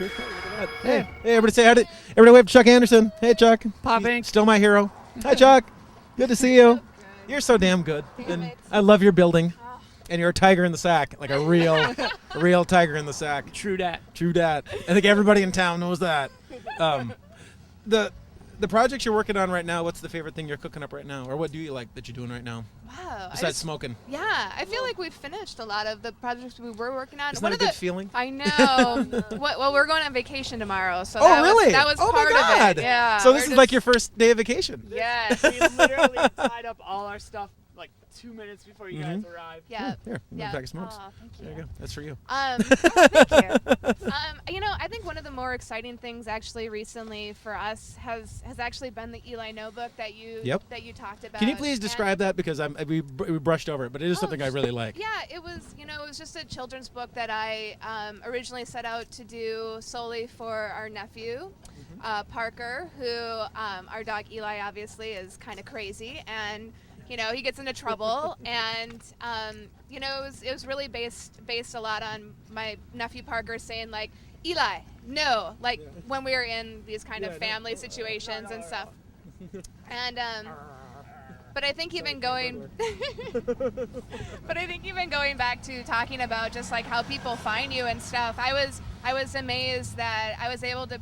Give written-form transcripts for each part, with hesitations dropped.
Hey, hey, everybody say hi to, everybody wave to Chuck Anderson. Hey, Chuck. Popping. He's still my hero. Hi, Chuck. Good to see you. You're so damn good. And I love your building. And you're a tiger in the sack, like a real tiger in the sack. True dat. True dat. I think everybody in town knows that. The projects you're working on right now, what's the favorite thing you're cooking up right now? Or what do you like that you're doing right now? Wow. Besides smoking. Yeah, I feel like we've finished a lot of the projects we were working on. Isn't that a good feeling? I know. Well, we're going on vacation tomorrow, so really? that was oh part my God. of it. Yeah. So this is like your first day of vacation. Yes. We literally tied up all our stuff like 2 minutes before you guys arrived. Yeah. Here, Yeah. pack of smokes. Oh, thank you. There you go. That's for you. Thank you. I think one of the more exciting things actually recently for us has actually been the Eli notebook that you talked about. Can you please describe that, because we brushed over it, but it is something I really like. Yeah, it was just a children's book that I originally set out to do solely for our nephew, Parker, who our dog Eli obviously is kind of crazy, and he gets into trouble, and it was really based a lot on my nephew Parker saying like, Eli, no, like when we were in these kind of family situations and stuff. And but I think even going back to talking about just like how people find you and stuff, I was amazed that I was able to,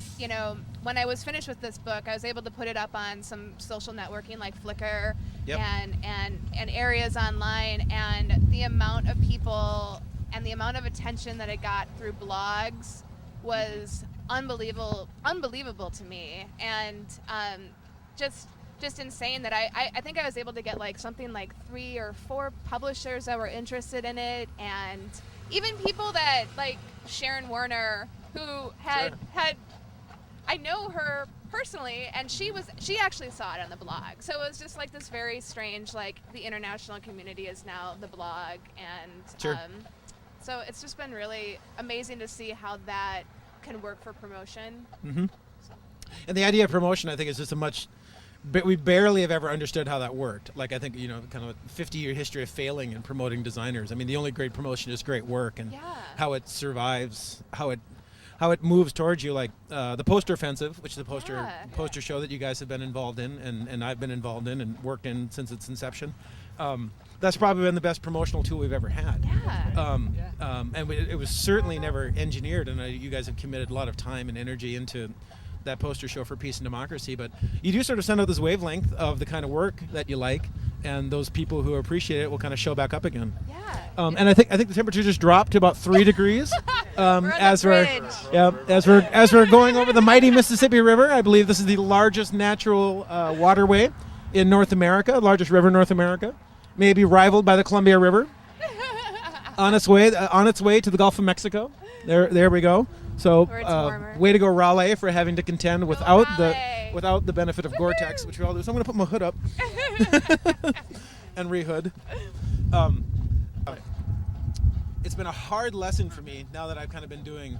when I was finished with this book, I was able to put it up on some social networking like Flickr and areas online, and the amount of people and the amount of attention that it got through blogs was unbelievable to me, and just insane that I think I was able to get like something like 3 or 4 publishers that were interested in it, and even people that like Sharon Warner, who had I know her personally, and she actually saw it on the blog. So it was just like this very strange, like the international community is now the blog, and so it's just been really amazing to see how that can work for promotion. Mm-hmm. And the idea of promotion, I think, is just but we barely have ever understood how that worked. Like, I think, kind of a 50-year history of failing and promoting designers. I mean, the only great promotion is great work, and how it survives, how it moves towards you. Like the Poster Offensive, which is the poster show that you guys have been involved in, and I've been involved in and worked in since its inception. That's probably been the best promotional tool we've ever had. And it was certainly never engineered, and you guys have committed a lot of time and energy into that poster show for peace and democracy. But you do sort of send out this wavelength of the kind of work that you like, and those people who appreciate it will kind of show back up again. And I think the temperature just dropped to about 3 degrees as we're going over the mighty Mississippi River. I believe this is the largest natural waterway in North America, largest river in North America, maybe rivaled by the Columbia River. on its way to the Gulf of Mexico. There we go. So way to go, Raleigh, for having to contend without the benefit of Gore-Tex, which we all do. So I'm going to put my hood up and re-hood. It's been a hard lesson for me, now that I've kind of been doing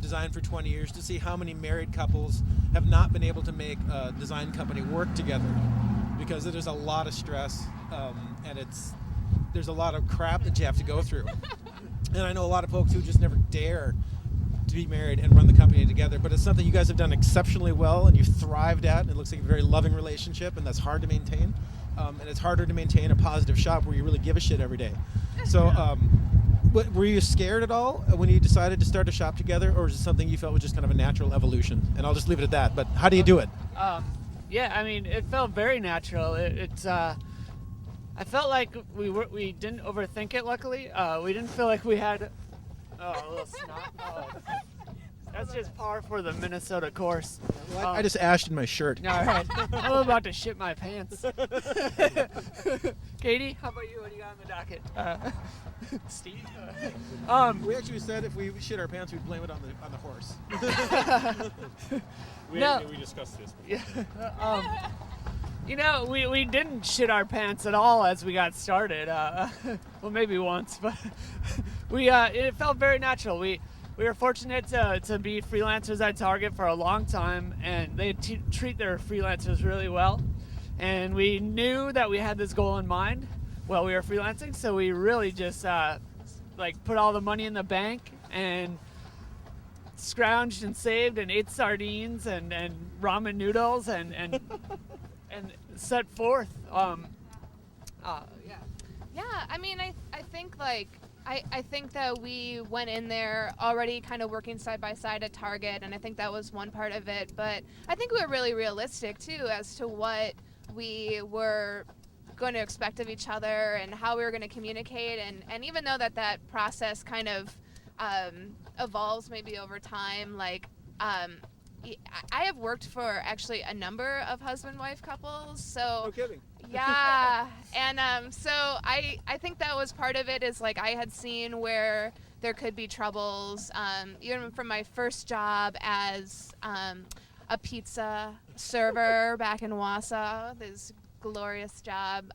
design for 20 years, to see how many married couples have not been able to make a design company work together, because there's a lot of stress, and there's a lot of crap that you have to go through. And I know a lot of folks who just never dare to be married and run the company together, but it's something you guys have done exceptionally well, and you've thrived at, and it looks like a very loving relationship, and that's hard to maintain. And it's harder to maintain a positive shop where you really give a shit every day. So were you scared at all when you decided to start a shop together, or is it something you felt was just kind of a natural evolution? And I'll just leave it at that, but how do you do it? Yeah, I mean, it felt very natural. I felt like we didn't overthink it, luckily. We didn't feel like we had... a little snot. Oh. That's just par for the Minnesota course. Well, I just ashed in my shirt. All right. I'm about to shit my pants. Katie, how about you? What do you got on the docket? Steve? We actually said if we shit our pants, we'd blame it on the horse. We discussed this before. Yeah. We didn't shit our pants at all as we got started. Well, maybe once, but it felt very natural. We were fortunate to be freelancers at Target for a long time, and they treat their freelancers really well. And we knew that we had this goal in mind while we were freelancing, so we really just put all the money in the bank and scrounged and saved and ate sardines and ramen noodles and set forth. Yeah, I mean, I think like I think that we went in there already kind of working side by side at Target, and I think that was one part of it. But I think we were really realistic too as to what we were going to expect of each other and how we were going to communicate. And even though that process kind of evolves maybe over time, like I have worked for actually a number of husband-wife couples, so No kidding. yeah, and so I think that was part of it. Is like I had seen where there could be troubles, even from my first job as a pizza server back in Wausau. This glorious job,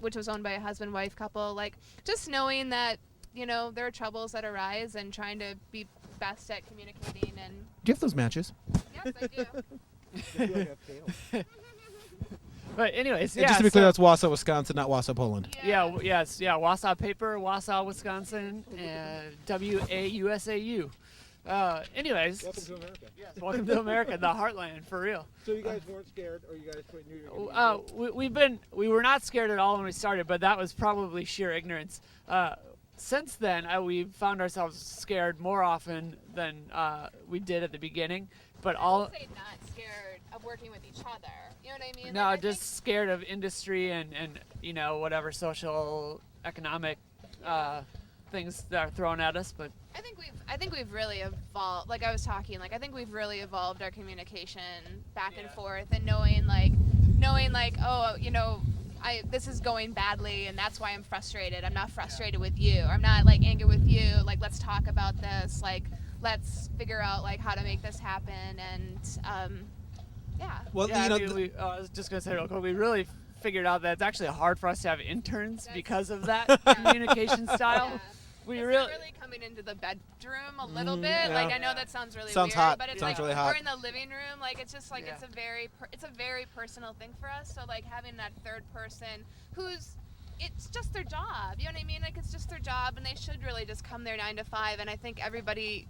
which was owned by a husband-wife couple. Like just knowing that there are troubles that arise and trying to be best at communicating. And Do you have those matches? yes, I do. I feel like I failed. But anyways, And just to be clear, that's Wausau, Wisconsin, not Wausau, Poland. Wausau Paper, Wausau, Wisconsin, and WAUSAU. Anyways, Welcome to America. welcome to America, the heartland, for real. So you guys weren't scared, or you guys knew you were We were not scared at all when we started, but that was probably sheer ignorance. Since then, we found ourselves scared more often than we did at the beginning. But I all would say not scared of working with each other. You know what I mean? no, Like, I just scared of industry and whatever social economic things that are thrown at us. But I think we've really evolved. Like I was talking, like I think we've really evolved our communication back and forth, and knowing like oh, this is going badly, and that's why I'm frustrated. I'm not frustrated with you. I'm not like angry with you. Like let's talk about this. Like let's figure out like how to make this happen. And yeah. Well, I was just gonna say real quick, we really figured out that it's actually hard for us to have interns because of that communication style. Yeah. We It's really. really coming into the bedroom a little bit. yeah. Like I know that sounds really Sounds weird, hot. but it's Sounds like really hot. we're in the living room. Like it's just like Yeah. it's a very personal thing for us. So like having that third person it's just their job. You know what I mean? Like it's just their job, and they should really just come there 9 to 5. And I think everybody,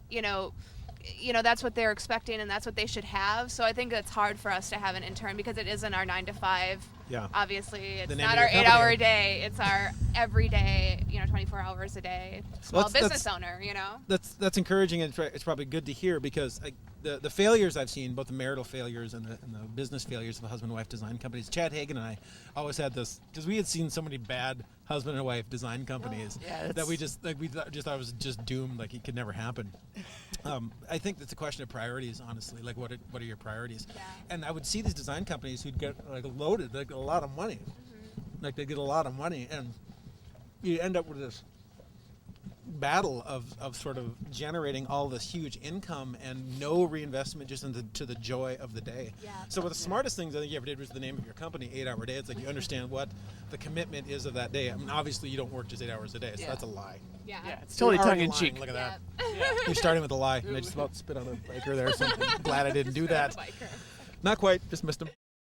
that's what they're expecting, and that's what they should have. So I think it's hard for us to have an intern because it isn't our 9 to 5. Yeah. Obviously, it's The name not of our your 8-hour company. day. It's our everyday, 24 hours a day small Well, that's- business owner. That's encouraging, and it's probably good to hear, because the failures I've seen, both the marital failures and the business failures of the husband and wife design companies. Chad Hagen and I always had this, because we had seen so many bad husband and wife design companies that we just thought it was just doomed, like it could never happen. I think that's a question of priorities, honestly. Like what are your priorities? Yeah. And I would see these design companies who'd get like loaded, like a lot of money. Like they get a lot of money, and you end up with this battle of sort of generating all this huge income and no reinvestment just into the joy of the day. Yeah. So one of the smartest things I think you ever did was the name of your company, 8-Hour Day. It's like you understand what the commitment is of that day. I mean, obviously you don't work just 8 hours a day, so that's a lie. Yeah. Yeah, it's totally You're already tongue in cheek. lying. Look at Yeah. that. You're starting with a lie. And I just about spit on a biker there or something. Glad I didn't do that. Biker. Not quite, just missed him.